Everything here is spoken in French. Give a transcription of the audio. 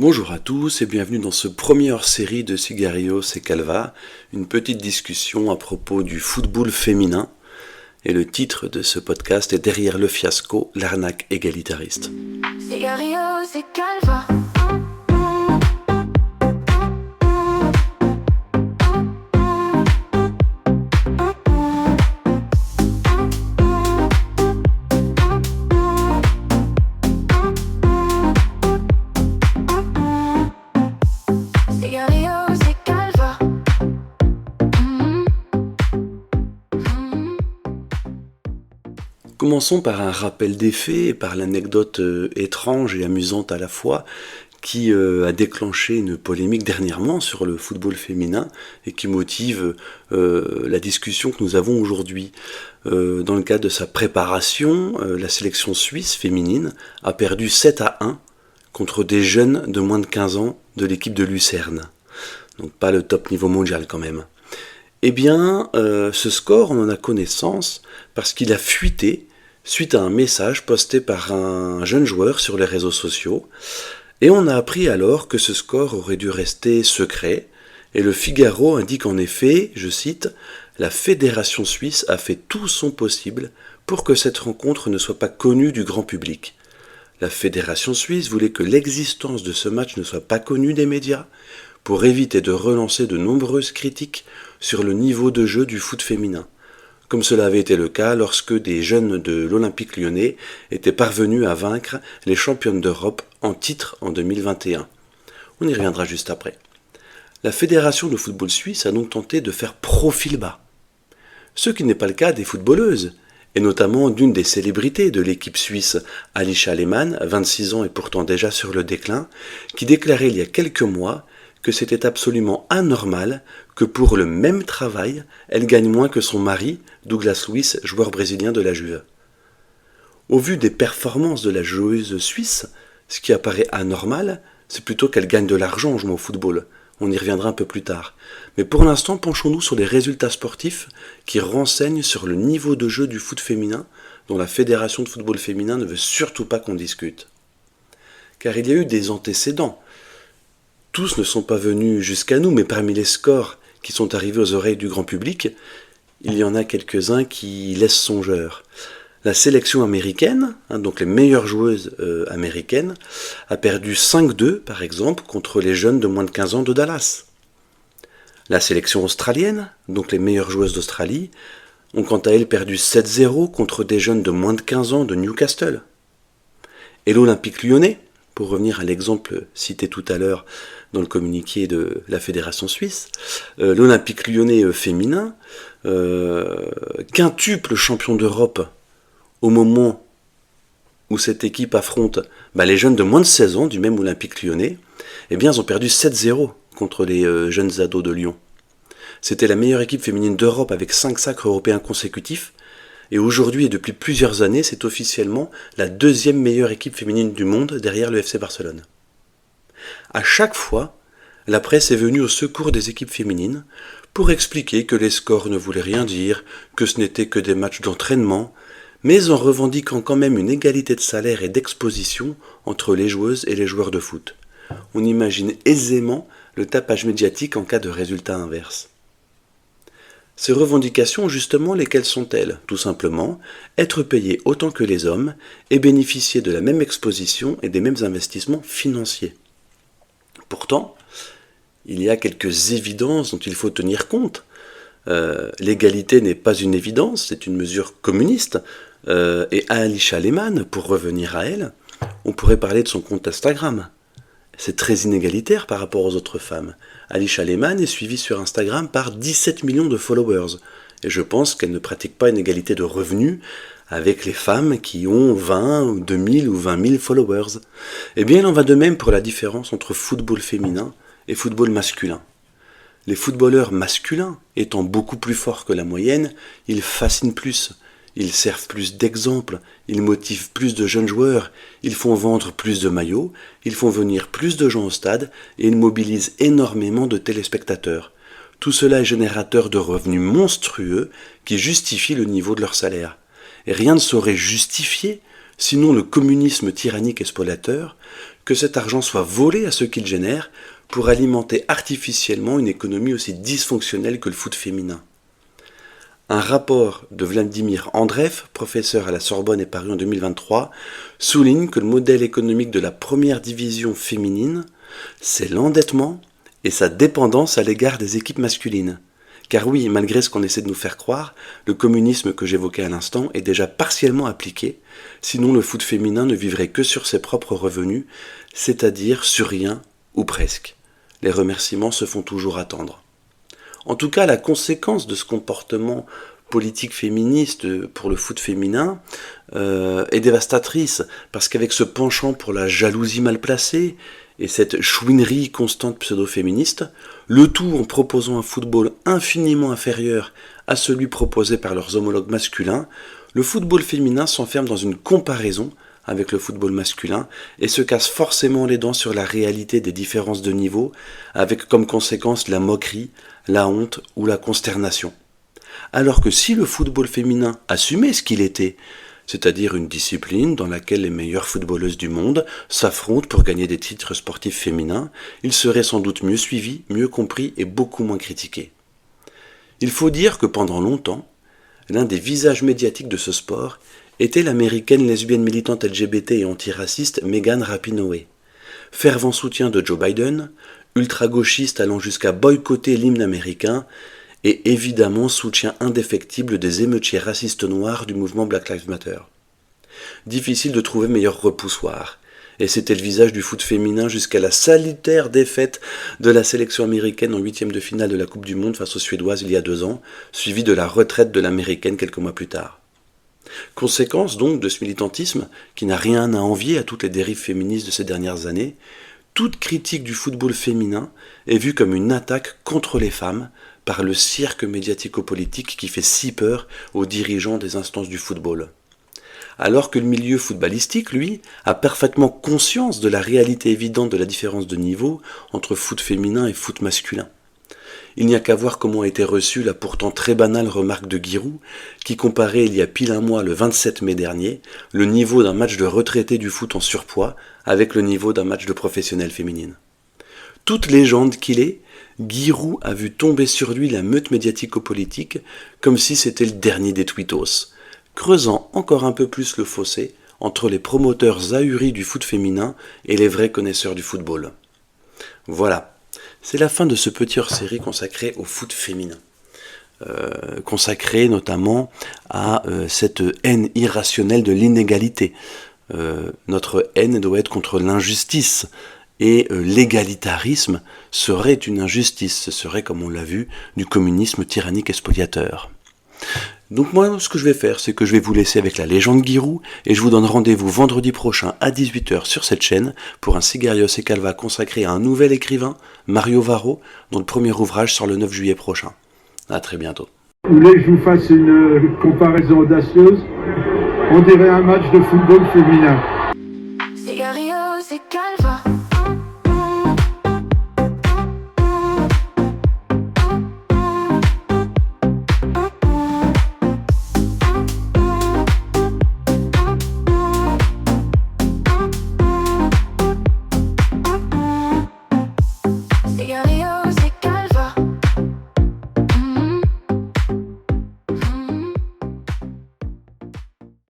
Bonjour à tous et bienvenue dans ce premier hors-série de Cigarios et Calva, une petite discussion à propos du football féminin. Et le titre de ce podcast est Derrière le fiasco, l'arnaque égalitariste. Cigarios et Calva. Commençons par un rappel des faits et par l'anecdote étrange et amusante à la fois qui a déclenché une polémique dernièrement sur le football féminin et qui motive la discussion que nous avons aujourd'hui. Dans le cadre de sa préparation, la sélection suisse féminine a perdu 7-1 contre des jeunes de moins de 15 ans de l'équipe de Lucerne. Donc pas le top niveau mondial quand même. Eh bien, ce score, on en a connaissance parce qu'il a fuité suite à un message posté par un jeune joueur sur les réseaux sociaux. Et on a appris alors que ce score aurait dû rester secret. Et le Figaro indique en effet, je cite, « La Fédération suisse a fait tout son possible pour que cette rencontre ne soit pas connue du grand public. La Fédération suisse voulait que l'existence de ce match ne soit pas connue des médias pour éviter de relancer de nombreuses critiques sur le niveau de jeu du foot féminin, comme cela avait été le cas lorsque des jeunes de l'Olympique lyonnais étaient parvenus à vaincre les championnes d'Europe en titre en 2021. On y reviendra juste après. La Fédération de football suisse a donc tenté de faire profil bas, ce qui n'est pas le cas des footballeuses, et notamment d'une des célébrités de l'équipe suisse, Alisha Lehmann, 26 ans et pourtant déjà sur le déclin, qui déclarait il y a quelques mois que c'était absolument anormal que pour le même travail, elle gagne moins que son mari, Douglas Luiz, joueur brésilien de la Juve. Au vu des performances de la joueuse suisse, ce qui apparaît anormal, c'est plutôt qu'elle gagne de l'argent en jouant au football. On y reviendra un peu plus tard. Mais pour l'instant, penchons-nous sur les résultats sportifs qui renseignent sur le niveau de jeu du foot féminin, dont la Fédération de football féminin ne veut surtout pas qu'on discute. Car il y a eu des antécédents. Tous ne sont pas venus jusqu'à nous, mais parmi les scores qui sont arrivés aux oreilles du grand public, il y en a quelques-uns qui laissent songeur. La sélection américaine, donc les meilleures joueuses américaines, a perdu 5-2 par exemple contre les jeunes de moins de 15 ans de Dallas. La sélection australienne, donc les meilleures joueuses d'Australie, ont quant à elles perdu 7-0 contre des jeunes de moins de 15 ans de Newcastle. Et l'Olympique lyonnais, pour revenir à l'exemple cité tout à l'heure dans le communiqué de la Fédération suisse, l'Olympique lyonnais féminin, quintuple champion d'Europe au moment où cette équipe affronte les jeunes de moins de 16 ans du même Olympique lyonnais, eh bien, ils ont perdu 7-0 contre les jeunes ados de Lyon. C'était la meilleure équipe féminine d'Europe avec 5 sacres européens consécutifs, et aujourd'hui et depuis plusieurs années, c'est officiellement la deuxième meilleure équipe féminine du monde derrière le FC Barcelone. À chaque fois, la presse est venue au secours des équipes féminines pour expliquer que les scores ne voulaient rien dire, que ce n'étaient que des matchs d'entraînement, mais en revendiquant quand même une égalité de salaire et d'exposition entre les joueuses et les joueurs de foot. On imagine aisément le tapage médiatique en cas de résultat inverse. Ces revendications, justement, lesquelles sont-elles ? Tout simplement, être payé autant que les hommes et bénéficier de la même exposition et des mêmes investissements financiers. Pourtant, il y a quelques évidences dont il faut tenir compte. L'égalité n'est pas une évidence, c'est une mesure communiste. Et Alisha Lehmann, pour revenir à elle, on pourrait parler de son compte Instagram. C'est très inégalitaire par rapport aux autres femmes. Alisha Lehmann est suivie sur Instagram par 17 millions de followers. Et je pense qu'elle ne pratique pas une égalité de revenus avec les femmes qui ont 20 ou 2000 ou 20 000 followers. Eh bien, il en va de même pour la différence entre football féminin et football masculin. Les footballeurs masculins, étant beaucoup plus forts que la moyenne, ils fascinent plus. Ils servent plus d'exemples, ils motivent plus de jeunes joueurs, ils font vendre plus de maillots, ils font venir plus de gens au stade et ils mobilisent énormément de téléspectateurs. Tout cela est générateur de revenus monstrueux qui justifient le niveau de leur salaire. Et rien ne saurait justifier, sinon le communisme tyrannique et spoliateur, que cet argent soit volé à ceux qui le génèrent pour alimenter artificiellement une économie aussi dysfonctionnelle que le foot féminin. Un rapport de Vladimir Andreev, professeur à la Sorbonne et paru en 2023, souligne que le modèle économique de la première division féminine, c'est l'endettement et sa dépendance à l'égard des équipes masculines. Car oui, malgré ce qu'on essaie de nous faire croire, le communisme que j'évoquais à l'instant est déjà partiellement appliqué, sinon le foot féminin ne vivrait que sur ses propres revenus, c'est-à-dire sur rien ou presque. Les remerciements se font toujours attendre. En tout cas, la conséquence de ce comportement politique féministe pour le foot féminin est dévastatrice, parce qu'avec ce penchant pour la jalousie mal placée et cette chouinerie constante pseudo-féministe, le tout en proposant un football infiniment inférieur à celui proposé par leurs homologues masculins, le football féminin s'enferme dans une comparaison avec le football masculin et se casse forcément les dents sur la réalité des différences de niveau, avec comme conséquence la moquerie, la honte ou la consternation. Alors que si le football féminin assumait ce qu'il était, c'est-à-dire une discipline dans laquelle les meilleures footballeuses du monde s'affrontent pour gagner des titres sportifs féminins, il serait sans doute mieux suivi, mieux compris et beaucoup moins critiqué. Il faut dire que pendant longtemps, l'un des visages médiatiques de ce sport était l'américaine lesbienne militante LGBT et antiraciste Megan Rapinoe. Fervent soutien de Joe Biden, ultra-gauchiste allant jusqu'à boycotter l'hymne américain, et évidemment soutien indéfectible des émeutiers racistes noirs du mouvement Black Lives Matter. Difficile de trouver meilleur repoussoir, et c'était le visage du foot féminin jusqu'à la salutaire défaite de la sélection américaine en 8e de finale de la Coupe du Monde face aux Suédoises il y a 2 ans, suivie de la retraite de l'américaine quelques mois plus tard. Conséquence donc de ce militantisme, qui n'a rien à envier à toutes les dérives féministes de ces dernières années, toute critique du football féminin est vue comme une attaque contre les femmes par le cirque médiatico-politique qui fait si peur aux dirigeants des instances du football. Alors que le milieu footballistique, lui, a parfaitement conscience de la réalité évidente de la différence de niveau entre foot féminin et foot masculin. Il n'y a qu'à voir comment a été reçue la pourtant très banale remarque de Giroud, qui comparait il y a pile un mois, le 27 mai dernier, le niveau d'un match de retraités du foot en surpoids avec le niveau d'un match de professionnels féminines. Toute légende qu'il est, Giroud a vu tomber sur lui la meute médiatico-politique comme si c'était le dernier des twittos, creusant encore un peu plus le fossé entre les promoteurs ahuris du foot féminin et les vrais connaisseurs du football. Voilà, c'est la fin de ce petit hors-série consacré au foot féminin. Consacré notamment à cette haine irrationnelle de l'inégalité. Notre haine doit être contre l'injustice, et l'égalitarisme serait une injustice, ce serait, comme on l'a vu, du communisme tyrannique et spoliateur. Donc moi, ce que je vais faire, c'est que je vais vous laisser avec la légende Giroud, et je vous donne rendez-vous vendredi prochain à 18h sur cette chaîne pour un Sigarios et Calva consacré à un nouvel écrivain, Mario Varro, dont le premier ouvrage sort le 9 juillet prochain. À très bientôt. Vous voulez que je vous fasse une comparaison audacieuse? On dirait un match de football féminin.